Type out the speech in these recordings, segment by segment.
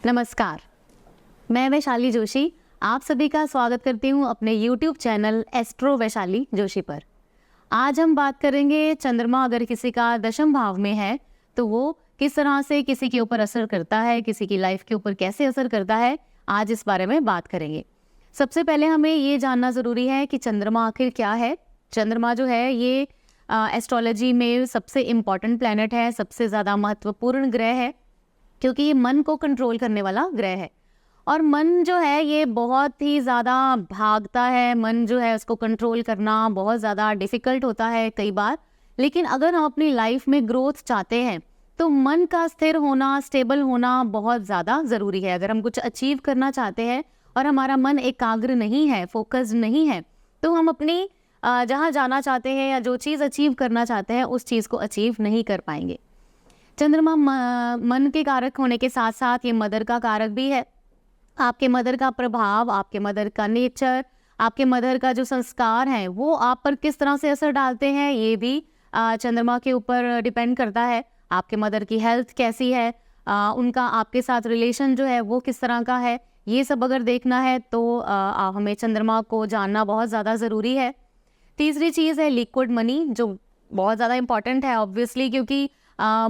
नमस्कार, मैं वैशाली जोशी आप सभी का स्वागत करती हूँ अपने YouTube channel astro Vaishali Joshi पर। आज हम बात करेंगे चंद्रमा अगर किसी का दशम भाव में है तो वो किस तरह से किसी के ऊपर असर करता है, किसी की लाइफ के ऊपर कैसे असर करता है, आज इस बारे में बात करेंगे। सबसे पहले हमें ये जानना ज़रूरी है कि चंद्रमा आखिर क्या है। चंद्रमा जो है ये एस्ट्रोलॉजी में सबसे इम्पॉर्टेंट प्लैनेट है, सबसे ज़्यादा महत्वपूर्ण ग्रह है क्योंकि ये मन को कंट्रोल करने वाला ग्रह है। और मन जो है ये बहुत ही ज़्यादा भागता है, मन जो है उसको कंट्रोल करना बहुत ज़्यादा डिफ़िकल्ट होता है कई बार। लेकिन अगर हम अपनी लाइफ में ग्रोथ चाहते हैं तो मन का स्थिर होना, स्टेबल होना बहुत ज़्यादा ज़रूरी है। अगर हम कुछ अचीव करना चाहते हैं और हमारा मन एकाग्र नहीं है, फोकस्ड नहीं है, तो हम अपनी जहाँ जाना चाहते हैं या जो चीज़ अचीव करना चाहते हैं उस चीज़ को अचीव नहीं कर पाएंगे। चंद्रमा मन के कारक होने के साथ साथ ये मदर का कारक भी है। आपके मदर का प्रभाव, आपके मदर का नेचर, आपके मदर का जो संस्कार है वो आप पर किस तरह से असर डालते हैं ये भी चंद्रमा के ऊपर डिपेंड करता है। आपके मदर की हेल्थ कैसी है, उनका आपके साथ रिलेशन जो है वो किस तरह का है, ये सब अगर देखना है तो हमें चंद्रमा को जानना बहुत ज़्यादा ज़रूरी है। तीसरी चीज़ है लिक्विड मनी, जो बहुत ज़्यादा इम्पॉर्टेंट है ऑब्वियसली, क्योंकि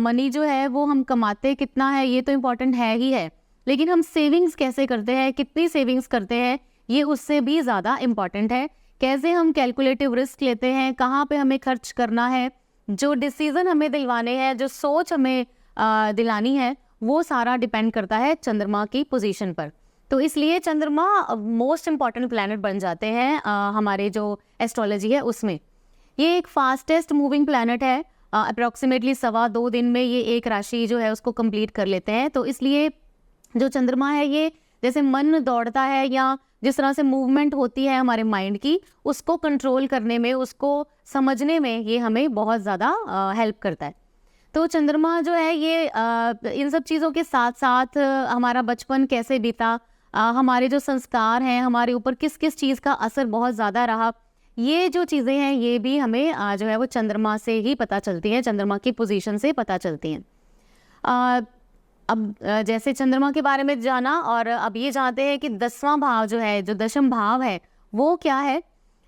मनी जो है वो हम कमाते कितना है ये तो इम्पॉर्टेंट है ही है, लेकिन हम सेविंग्स कैसे करते हैं, कितनी सेविंग्स करते हैं, ये उससे भी ज़्यादा इम्पॉर्टेंट है। कैसे हम कैलकुलेटिव रिस्क लेते हैं, कहाँ पे हमें खर्च करना है, जो डिसीज़न हमें दिलवाने हैं, जो सोच हमें दिलानी है, वो सारा डिपेंड करता है चंद्रमा की पोजीशन पर। तो इसलिए चंद्रमा मोस्ट इम्पॉर्टेंट प्लैनेट बन जाते हैं हमारे जो एस्ट्रोलॉजी है उसमें। ये एक फास्टेस्ट मूविंग प्लैनेट है, अप्रॉक्सीमेटली 2.25 दिन में ये एक राशि जो है उसको कंप्लीट कर लेते हैं। तो इसलिए जो चंद्रमा है ये जैसे मन दौड़ता है या जिस तरह से मूवमेंट होती है हमारे माइंड की, उसको कंट्रोल करने में, उसको समझने में ये हमें बहुत ज़्यादा हेल्प करता है। तो चंद्रमा जो है ये इन सब चीज़ों के साथ साथ हमारा बचपन कैसे बीता, हमारे जो संस्कार हैं, हमारे ऊपर किस किस चीज़ का असर बहुत ज़्यादा रहा, ये जो चीज़ें हैं ये भी हमें जो है वो चंद्रमा से ही पता चलती हैं, चंद्रमा की पोजीशन से पता चलती हैं। अब जैसे चंद्रमा के बारे में जाना और अब ये जानते हैं कि 10वां भाव जो है, जो दशम भाव है वो क्या है,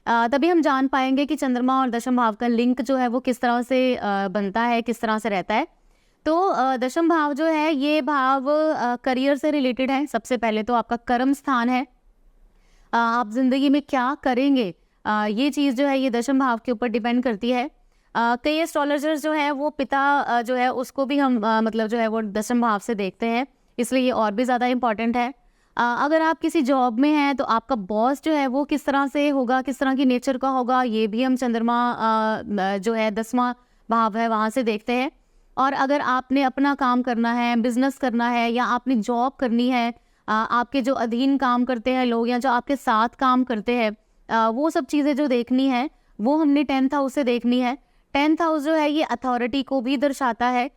तभी हम जान पाएंगे कि चंद्रमा और दशम भाव का लिंक जो है वो किस तरह से बनता है, किस तरह से रहता है। तो दशम भाव जो है ये भाव करियर से रिलेटेड है। सबसे पहले तो आपका कर्म स्थान है, आप जिंदगी में क्या करेंगे, ये चीज़ जो है ये दशम भाव के ऊपर डिपेंड करती है। कई एस्ट्रोलॉजर्स जो है वो पिता जो है उसको भी हम मतलब जो है वो दशम भाव से देखते हैं, इसलिए ये और भी ज़्यादा इम्पॉर्टेंट है। अगर आप किसी जॉब में हैं तो आपका बॉस जो है वो किस तरह से होगा, किस तरह की नेचर का होगा, ये भी हम चंद्रमा जो है 10वां भाव है वहाँ से देखते हैं। और अगर आपने अपना काम करना है, बिजनेस करना है या आपने जॉब करनी है, आपके जो अधीन काम करते हैं लोग या जो आपके साथ काम करते हैं, वो सब चीज़ें जो देखनी है वो हमने 10th हाउस से देखनी है। 10th हाउस जो है ये अथॉरिटी को भी दर्शाता है।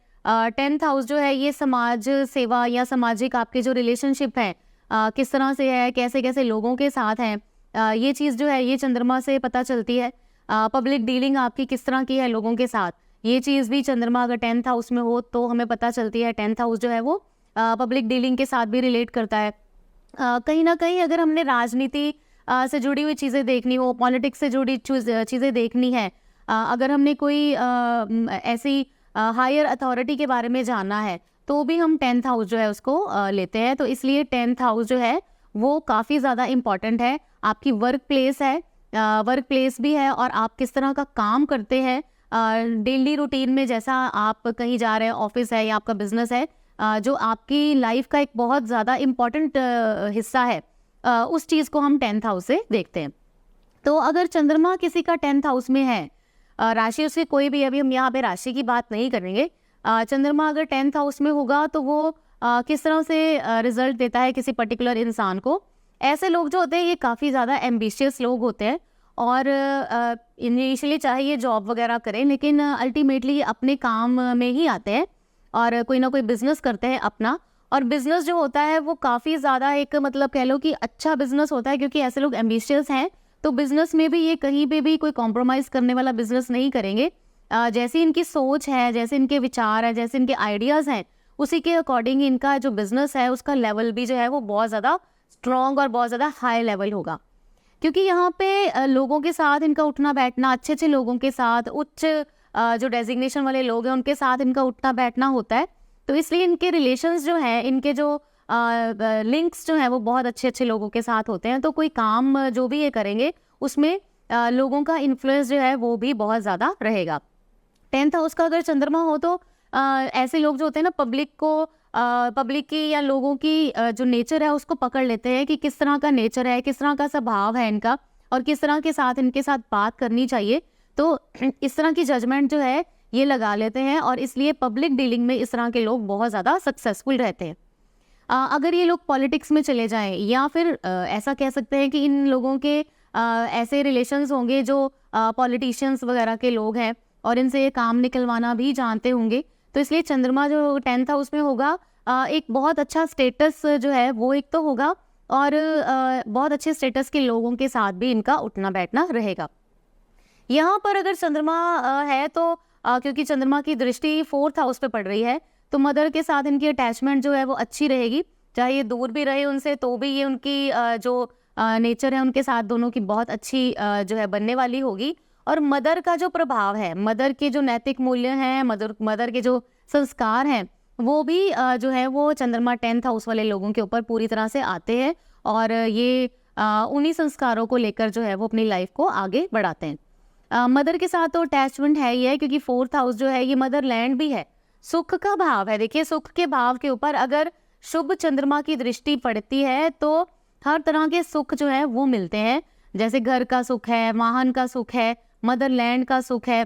10th हाउस जो है ये समाज सेवा या सामाजिक आपके जो रिलेशनशिप है किस तरह से है, कैसे कैसे लोगों के साथ हैं, ये चीज़ जो है ये चंद्रमा से पता चलती है। पब्लिक डीलिंग आपकी किस तरह की है लोगों के साथ, ये चीज़ भी चंद्रमा अगर 10th हाउस में हो तो हमें पता चलती है। 10th हाउस जो है वो पब्लिक डीलिंग के साथ भी रिलेट करता है। कहीं ना कहीं अगर हमने राजनीति से जुड़ी हुई चीज़ें देखनी हो, पॉलिटिक्स से जुड़ी चीज़ें देखनी है, अगर हमने कोई ऐसी हायर अथॉरिटी के बारे में जानना है तो भी हम 10th हाउस जो है उसको लेते हैं। तो इसलिए 10th हाउस जो है वो काफ़ी ज़्यादा इम्पॉर्टेंट है। आपकी वर्क प्लेस है, वर्क प्लेस भी है और आप किस तरह का काम करते हैं डेली रूटीन में, जैसा आप कहीं जा रहे हैं, ऑफिस है या आपका बिजनेस है, जो आपकी लाइफ का एक बहुत ज़्यादा इम्पॉर्टेंट हिस्सा है, उस चीज़ को हम 10th हाउस से देखते हैं। तो अगर चंद्रमा किसी का 10th हाउस में है, राशि उसकी कोई भी, अभी हम यहाँ पे राशि की बात नहीं करेंगे, चंद्रमा अगर 10th हाउस में होगा तो वो किस तरह से रिजल्ट देता है किसी पर्टिकुलर इंसान को। ऐसे लोग जो होते हैं ये काफ़ी ज़्यादा एम्बिशियस लोग होते हैं और इनिशियली चाहे ये जॉब वगैरह करें लेकिन अल्टीमेटली अपने काम में ही आते हैं और कोई ना कोई बिजनेस करते हैं अपना। और बिजनेस जो होता है वो काफ़ी ज़्यादा एक मतलब कह लो कि अच्छा बिजनेस होता है, क्योंकि ऐसे लोग एम्बिशियस हैं तो बिजनेस में भी ये कहीं पे भी कोई कॉम्प्रोमाइज़ करने वाला बिजनेस नहीं करेंगे। जैसी इनकी सोच है, जैसे इनके विचार है, जैसे इनके आइडियाज़ हैं, उसी के अकॉर्डिंग इनका जो बिजनेस है उसका लेवल भी जो है वो बहुत ज़्यादा स्ट्रॉन्ग और बहुत ज़्यादा हाई लेवल होगा। क्योंकि यहाँ पे लोगों के साथ इनका उठना बैठना, अच्छे अच्छे लोगों के साथ, उच्च जो डेजिग्नेशन वाले लोग हैं उनके साथ इनका उठना बैठना होता है। तो इसलिए इनके रिलेशंस जो हैं, इनके जो लिंक्स जो हैं वो बहुत अच्छे अच्छे लोगों के साथ होते हैं। तो कोई काम जो भी ये करेंगे उसमें लोगों का इन्फ्लुएंस जो है वो भी बहुत ज़्यादा रहेगा। 10th हाउस का अगर चंद्रमा हो तो ऐसे लोग जो होते हैं ना, पब्लिक की या लोगों की जो नेचर है उसको पकड़ लेते हैं कि किस तरह का नेचर है, किस तरह का स्वभाव है इनका और किस तरह के साथ इनके साथ बात करनी चाहिए। तो इस तरह की जजमेंट जो है ये लगा लेते हैं और इसलिए पब्लिक डीलिंग में इस तरह के लोग बहुत ज़्यादा सक्सेसफुल रहते हैं। अगर ये लोग पॉलिटिक्स में चले जाएं या फिर ऐसा कह सकते हैं कि इन लोगों के ऐसे रिलेशंस होंगे जो पॉलिटिशियंस वगैरह के लोग हैं और इनसे ये काम निकलवाना भी जानते होंगे। तो इसलिए चंद्रमा जो 10th हाउस में होगा, एक बहुत अच्छा स्टेटस जो है वो एक तो होगा और बहुत अच्छे स्टेटस के लोगों के साथ भी इनका उठना बैठना रहेगा। यहाँ पर अगर चंद्रमा है तो क्योंकि चंद्रमा की दृष्टि 4th हाउस पे पड़ रही है तो मदर के साथ इनकी अटैचमेंट जो है वो अच्छी रहेगी। चाहे ये दूर भी रहे उनसे तो भी ये उनकी जो नेचर है उनके साथ दोनों की बहुत अच्छी जो है बनने वाली होगी। और मदर का जो प्रभाव है, मदर के जो नैतिक मूल्य हैं, मदर के जो संस्कार हैं वो भी जो है वो चंद्रमा 10th हाउस वाले लोगों के ऊपर पूरी तरह से आते हैं और ये उन्हीं संस्कारों को लेकर जो है वो अपनी लाइफ को आगे बढ़ाते हैं। मदर के साथ तो अटैचमेंट है ही है क्योंकि 4th हाउस जो है ये मदर लैंड भी है, सुख का भाव है। देखिए, सुख के भाव के ऊपर अगर शुभ चंद्रमा की दृष्टि पड़ती है तो हर तरह के सुख जो है वो मिलते हैं। जैसे घर का सुख है, वाहन का सुख है, मदरलैंड का सुख है,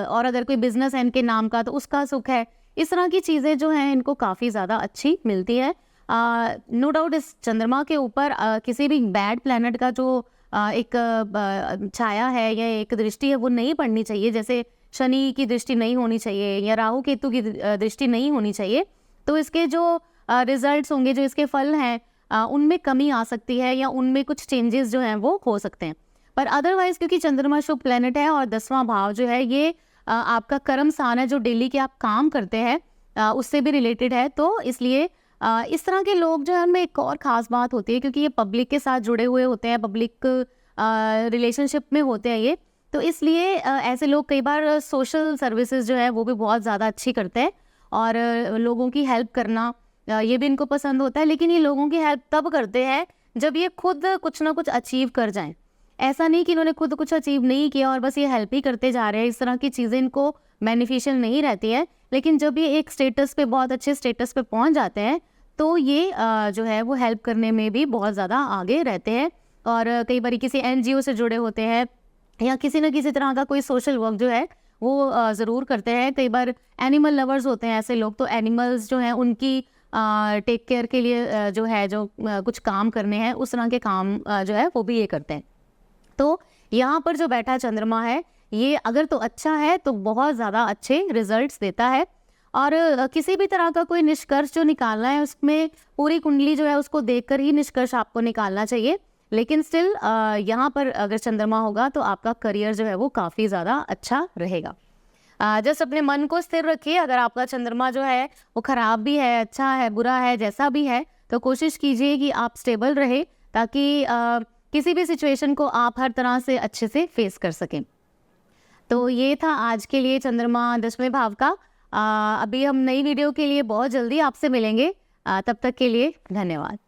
और अगर कोई बिजनेस है इनके नाम का तो उसका सुख है। इस तरह की चीज़ें जो हैं इनको काफ़ी ज़्यादा अच्छी मिलती है। नो डाउट इस चंद्रमा के ऊपर किसी भी बैड प्लैनेट का जो एक छाया है या एक दृष्टि है वो नहीं पड़नी चाहिए। जैसे शनि की दृष्टि नहीं होनी चाहिए या राहु केतु की दृष्टि नहीं होनी चाहिए। तो इसके जो रिजल्ट्स होंगे, जो इसके फल हैं, उनमें कमी आ सकती है या उनमें कुछ चेंजेस जो हैं वो हो सकते हैं। पर अदरवाइज क्योंकि चंद्रमा शुभ प्लेनेट है और 10वां भाव जो है ये आपका कर्म स्थान है, जो डेली के आप काम करते हैं उससे भी रिलेटेड है। तो इसलिए इस तरह के लोग जो है उनमें एक और ख़ास बात होती है क्योंकि ये पब्लिक के साथ जुड़े हुए होते हैं, पब्लिक रिलेशनशिप में होते हैं ये। तो इसलिए ऐसे लोग कई बार सोशल सर्विसेज जो है वो भी बहुत ज़्यादा अच्छी करते हैं और लोगों की हेल्प करना ये भी इनको पसंद होता है। लेकिन ये लोगों की हेल्प तब करते हैं जब ये खुद कुछ ना कुछ अचीव कर जाएं। ऐसा नहीं कि इन्होंने खुद कुछ अचीव नहीं किया और बस ये हेल्प ही करते जा रहे हैं। इस तरह की चीज़ें इनको बेनिफिशियल नहीं रहती है। लेकिन जब ये एक स्टेटस पे, बहुत अच्छे स्टेटस पे पहुंच जाते हैं तो ये जो है वो हेल्प करने में भी बहुत ज़्यादा आगे रहते हैं। और कई बार किसी NGO से जुड़े होते हैं या किसी न किसी तरह का कोई सोशल वर्क जो है वो ज़रूर करते हैं। कई बार एनिमल लवर्स होते हैं ऐसे लोग, तो एनिमल्स जो हैं उनकी टेक केयर के लिए जो है जो कुछ काम करने हैं उस तरह के काम जो है वो भी ये करते हैं। तो यहाँ पर जो बैठा चंद्रमा है ये अगर तो अच्छा है तो बहुत ज़्यादा अच्छे रिजल्ट्स देता है। और किसी भी तरह का कोई निष्कर्ष जो निकालना है उसमें पूरी कुंडली जो है उसको देखकर ही निष्कर्ष आपको निकालना चाहिए। लेकिन स्टिल यहाँ पर अगर चंद्रमा होगा तो आपका करियर जो है वो काफ़ी ज़्यादा अच्छा रहेगा। जस्ट अपने मन को स्थिर रखिए। अगर आपका चंद्रमा जो है वो ख़राब भी है, अच्छा है, बुरा है, जैसा भी है, तो कोशिश कीजिए कि आप स्टेबल रहे ताकि किसी भी सिचुएशन को आप हर तरह से अच्छे से फेस कर सकें। तो ये था आज के लिए चंद्रमा 10वें भाव का। अभी हम नई वीडियो के लिए बहुत जल्दी आपसे मिलेंगे। तब तक के लिए धन्यवाद।